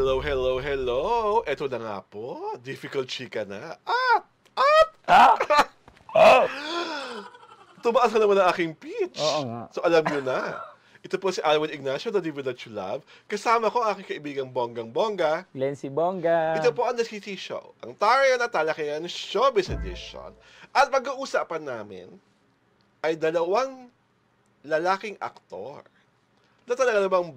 Hello, hello, hello. Eto na nga po. Difficult chika na. Tumaas na naman ang aking pitch. Oo nga. So alam nyo na. Ito po si Alwin Ignacio, the Diva That You Love. Kasama ko ang aking kaibigang Bonggang-Bongga. Lency Bongga. Ito po ang The City Show. Ang Tarayan at Talakayan Showbiz Edition. At pag-uusapan namin ay dalawang lalaking aktor. Na talaga namang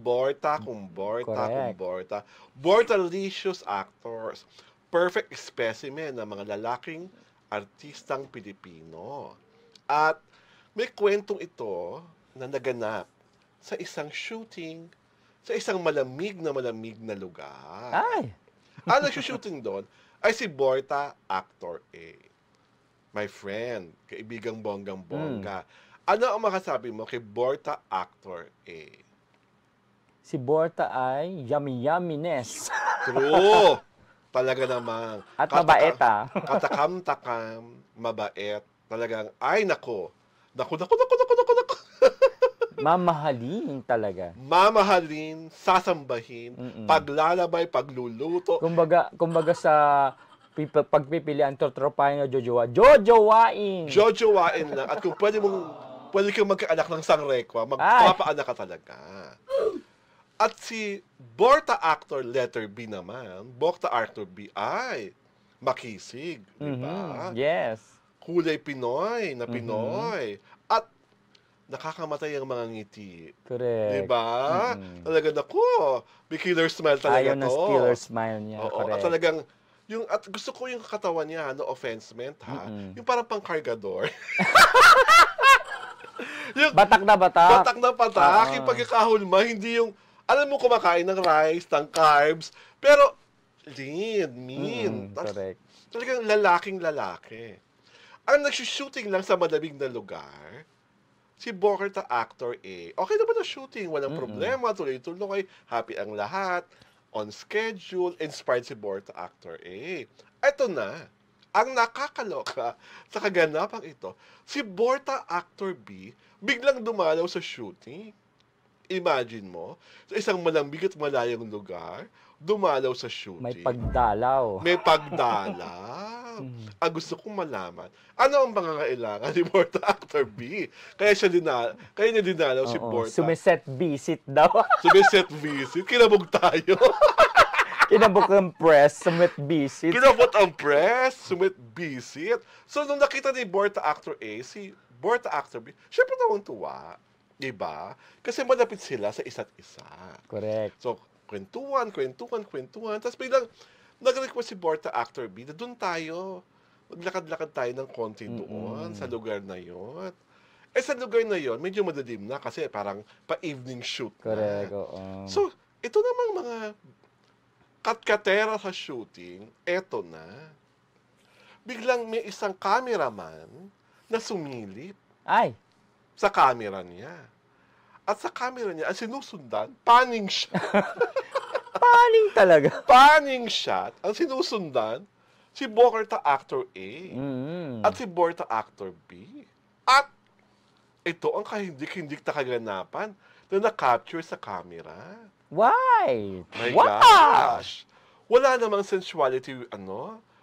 Bortalicious actors. Perfect specimen ng mga lalaking artistang Pilipino. At may kwentong ito na naganap sa isang shooting sa isang malamig na lugar. Ay! Ang nagsushooting doon ay si Borta Actor A. My friend, kaibigang Bonggang-Bongga. Ano ang makasabi mo kay Borta Actor A? Si Borta ay yummy-yumminess. True! Talaga namang. At mabait ah. Katakam-takam, mabait. Talagang, ay nako. Naku. Mamahalin talaga. Mamahalin, sasambahin, paglalabay, pagluluto. Kumbaga sa pagpipilian, trotropahin o jojowain. Jojowain lang. At kung pwede kang magkaanak ng sangrekwa, magpapaanak ka talaga. At si Borta Actor letter B naman, Borta Actor B ay makisig, di ba? Yes. Kulay Pinoy na Pinoy. At nakakamatay ang mga ngiti. Correct. Di ba? Talaga nako, may killer smile talaga Ayaw to. ng killer smile niya. Oo, correct. at talagang, at gusto ko yung katawan niya, no offense meant ha, yung parang pang-cargador. Batak na batak. Batak na batak. Yung pagkakahulma, hindi yung, alam mo, kumakain ng rice, ng carbs, pero mean. Correct. Talagang lalaking-lalaki. Ang nagsushooting lang sa malamig na lugar, si Borta Actor A. Okay naman na shooting, walang problema, tuloy-tuloy, happy ang lahat, on schedule, inspired si Borta Actor A. Ito na, ang nakakaloka sa kaganapang ito, si Borta Actor B biglang dumalaw sa shooting. Imagine mo, sa isang malambig at malayang lugar, dumalaw sa shooting. May pagdalaw. May pagdalaw. Ang gusto kong malaman, ano ang pangangailangan ni Borta Actor B? Kaya niya dinalaw si Borta. Sumiset visit daw. Sumiset visit. Kinabog tayo. Kinabog ang press, sumit visit. Kinabot ang press, sumit visit. So, nung nakita ni Borta Actor A, si Borta Actor B, syempre tawang-tuwa. Diba? Kasi malapit sila sa isa't isa. Correct. So, kwentuhan. Tapos biglang, nag-request si Borta Actor B na doon tayo. Maglakad-lakad tayo ng konti doon sa lugar na yon. Sa lugar na yon, medyo madilim na kasi parang pa-evening shoot na. Correct, oo. So, ito namang mga katkatera sa shooting, eto na. Biglang may isang cameraman na sumilip Ay! sa camera niya. At sa camera niya, ang sinusundan, panning shot. Paning talaga. Panning shot, ang sinusundan, si Borta Actor A at si Borta Actor B. At ito ang kahindik-hindik na kaganapan na na-capture sa camera. Why? My What? gosh! Wala namang sensuality,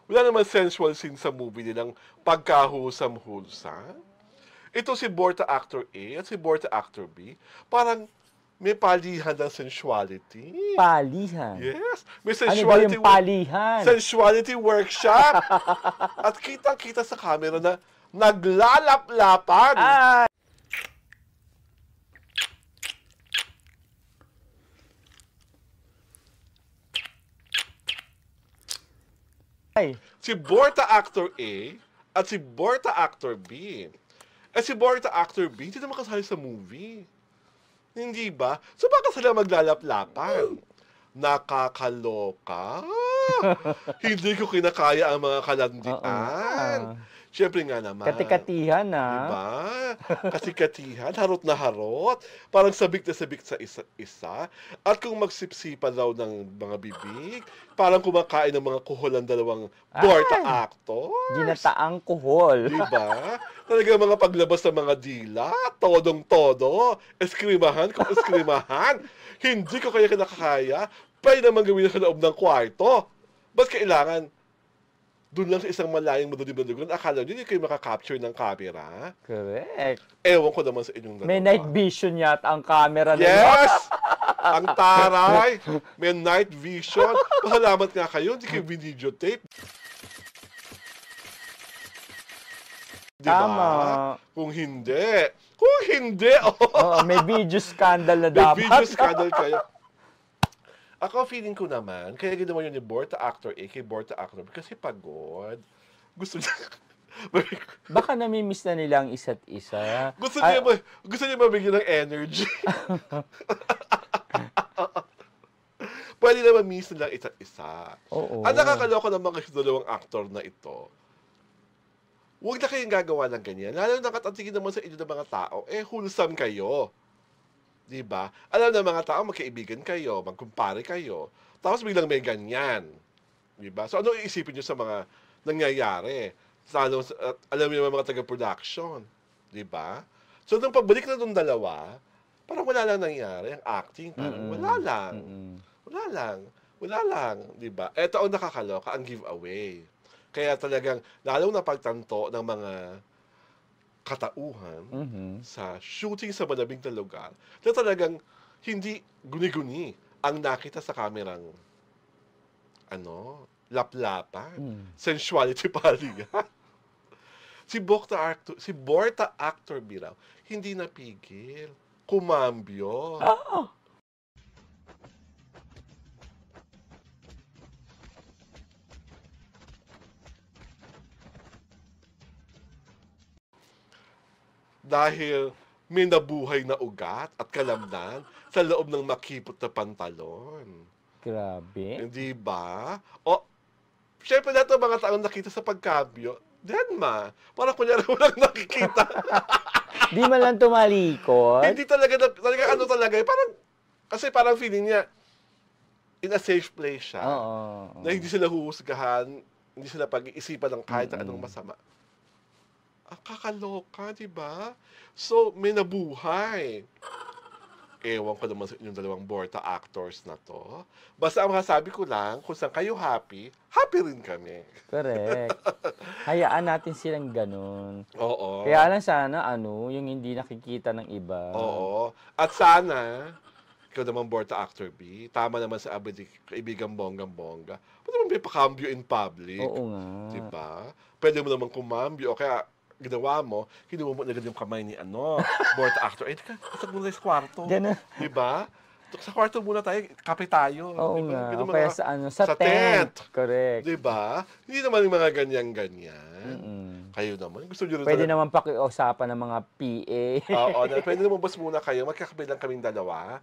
wala namang sensual scene sa movie nilang pagkahusam-husam. Ito si Borta Actor A at si Borta Actor B, parang may palihan ng sensuality. Palihan? Yes. May Ano ba sensuality, yung palihan? sensuality workshop. At kitang-kita sa camera na naglalap-lapan. Ay. Si Borta Actor A at si Borta Actor B. Si Borta Actor B, hindi naman kasali sa movie. Hindi ba? So baka sila maglalap-lapan? Nakakaloka. Hindi ko kinakaya ang mga kalandian. Siyempre nga naman. Katikatihan na. Diba? Katikatihan, harot na harot. Parang sabik na sabik sa isa't isa. At kung magsipsipan daw ng mga bibig, parang kumakain ng mga kuhol ang dalawang Borta actors. Ginataang kuhol. Diba? Talaga mga paglabas ng mga dila, todong-todo, eskrimahan kung eskrimahan. Hindi ko kaya kinakaya, Pwede naman gawin sa loob ng kwarto. Ba't kailangan doon lang sa isang malayang madilim na lugar? Akala nyo, hindi kayo makakapture ng camera? Correct. Ewan ko naman sa inyong dalawa. May night vision yata ang camera na Yes! Ang taray! May night vision. Pasalamat nga kayo, hindi kayo videotape. Diba? Tama. Kung hindi, Oo, may video scandal na may dapat. video scandal kayo. Ako, feeling ko naman, kaya ginawa yun ni Borta Actor A kay Borta Actor B kasi pagod. Gusto niya, Baka namimiss na nila ang isa't isa. gusto niya mabigyan ng energy. Pwede naman miss nila isa't isa. Oo. Ang nakakaloka naman kasi dalawang actor na ito, huwag na kayong gagawa ng ganyan. Lalo na katantingin naman sa inyo ng mga tao, wholesome kayo. Diba? Alam na mga tao, magkaibigan kayo, magkumpare kayo. Tapos biglang may ganyan. Diba? So ano iisipin nyo sa mga nangyayari? Alam niyo naman mga taga-production. Diba? So nung pagbalik na nung dalawa, parang wala lang nangyari. Ang acting, parang wala lang. Wala lang. Diba? Ito ang nakakaloka, ang giveaway. Kaya talagang, lalong napagtanto ng mga katauhan sa shooting sa malamig na lugar na talagang hindi guni-guni ang nakita sa kamerang laplapan, sensuality paligan. Si Borta Actor B raw, hindi napigil. Kumambyo. Dahil may nabuhay na ugat at kalamnan sa loob ng makipot na pantalon. Grabe. Hindi ba? O, syempre lahat ng mga taong nakita sa pagkambyo, Denma, parang kunyari walang nakikita. Di man lang tumalikod. Hindi talaga parang, kasi parang feeling niya, in a safe place siya. Oo. Na hindi sila huhusgahan, hindi sila pag-iisipan ng kahit anong masama. Kakaloka, di ba? So, may nabuhay. Ewan ko naman sa inyong dalawang Borta actors na to. Basta ang masasabi ko lang, kung saan kayo happy, happy rin kami. Correct. Hayaan natin silang ganun. Oo. Kaya lang sana, yung hindi nakikita ng iba. Oo. At sana, ikaw naman Borta Actor B, tama naman sa kaibigang bonggang-bongga. Pwede naman may pakambyo in public. Oo nga. Diba? Pwede mo naman kumambyo. O kaya, ginawa mo, kinuha mo agad yung kamay ni Borta Actor. Teka, pasag muna sa kwarto. Ganun. Diba? Sa kwarto muna tayo, kape tayo. Oo diba? nga. Ganun O kaya sa tent. Correct. Diba? Hindi naman yung mga ganyan-ganyan. Kayo naman. Gusto nyo rin Pwede naman pakiusapan ng mga PA. Oo, pwede naman bus muna kayo. Magkakape lang kaming dalawa.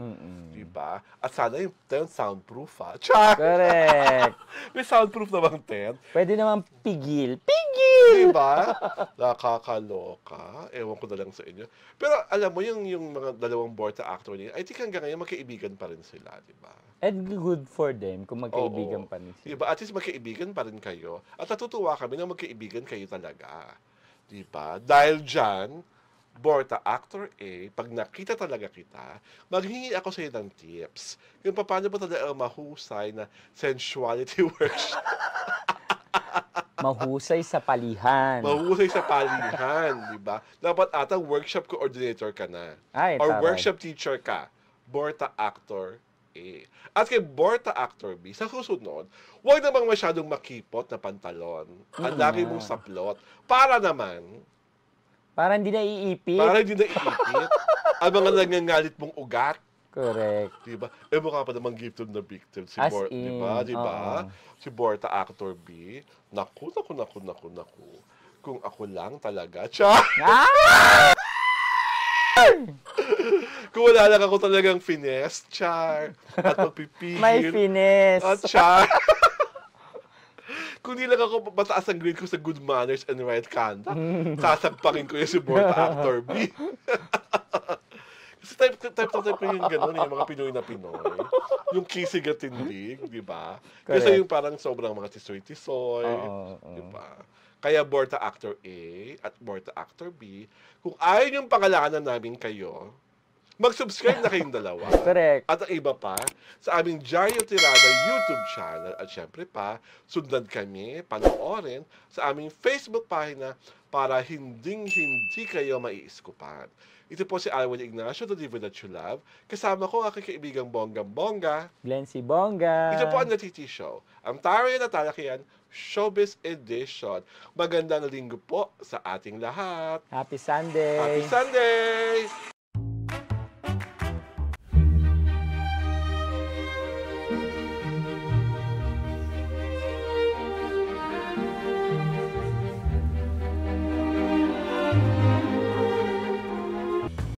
Diba? At sana yung tent soundproof, ha? Char! Correct. May soundproof namang tent. Pwede naman pigil. Pigil! Diba? Nakakaloka. Ewan ko na lang sa inyo. Pero alam mo, yung mga dalawang Borta actor niya, I think hanggang ngayon magkaibigan pa rin sila, diba? And good for them kung magkaibigan pa rin sila. Diba? At least magkaibigan pa rin kayo. At natutuwa kami na magkaibigan kayo talaga. Diba? Dahil dyan, Borta Actor A, pag nakita talaga kita, maghingi ako sa iyo ng tips. Yung paano ba talaga mahusay na sensuality workshop. Mahusay sa palihan. Mahusay sa palihan, di ba? Dapat ata workshop coordinator ka na. Ay, or taray. workshop teacher ka. Borta Actor A. At kay Borta Actor B, sa susunod, huwag namang masyadong makipot na pantalon. Ang laki mong saplot. Para naman, Para hindi na iipit. para hindi na iipit ang mga nangangalit mong ugat. Correct. Diba? Mukha pa namang gifted na victim si As Borta, in, diba? Diba? oo. Si Borta Actor B. Naku. Kung ako lang talaga. Char! Kung wala lang ako talagang finesse, char. At magpipigil. May finesse. At char. Kung di lang ako mataas ang grade ko sa good manners and right conduct, sasagpakin ko yung si Borta Actor B. Kasi type ko yung gano'n, yung mga Pinoy na Pinoy. Yung kisig at tindig, di ba? Kasi Correct. yung parang sobrang mga tisoy-tisoy, Oo. di ba? Kaya Borta Actor A at Borta Actor B, kung ayaw yung pangalanan namin kayo, Mag-subscribe na kayong dalawa. Correct. At ang iba pa, sa aming Diario Tirada YouTube channel. At syempre pa, sundan kami, panoorin sa aming Facebook pagina para hinding-hindi kayo maiiskupan. Ito po si Alwin Ignacio, The Diva That You Love. Kasama ko ang aking kaibigang Bonggang-Bongga. Glency Bongga. Ito po ang Natiti Show. Ang Taray na Talakian Showbiz Edition. Magandang linggo po sa ating lahat. Happy Sunday. Happy Sunday!